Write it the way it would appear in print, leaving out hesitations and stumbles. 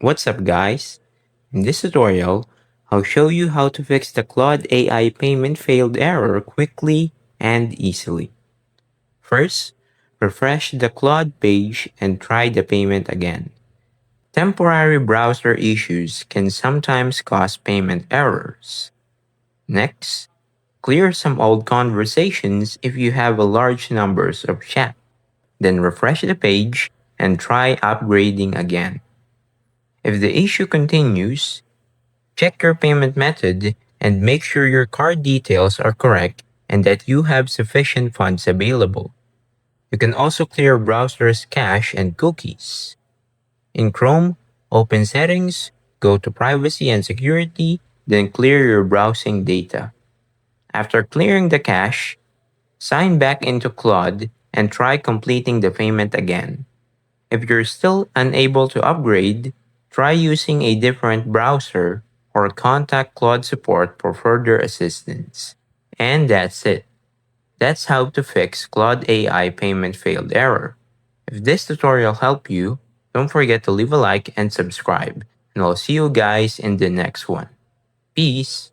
What's up, guys? In this tutorial, I'll show you how to fix the Claude AI Payment Failed error quickly and easily. First, refresh the Claude page and try the payment again. Temporary browser issues can sometimes cause payment errors. Next, clear some old conversations if you have a large numbers of chat. Then refresh the page and try upgrading again. If the issue continues, check your payment method and make sure your card details are correct and that you have sufficient funds available. You can also clear browser's cache and cookies. In Chrome, open Settings, go to Privacy and Security, then clear your browsing data. After clearing the cache, sign back into Claude and try completing the payment again. If you're still unable to upgrade, try using a different browser or contact Claude support for further assistance. And that's it. That's how to fix Claude AI Payment Failed error. If this tutorial helped you, don't forget to leave a like and subscribe. And I'll see you guys in the next one. Peace!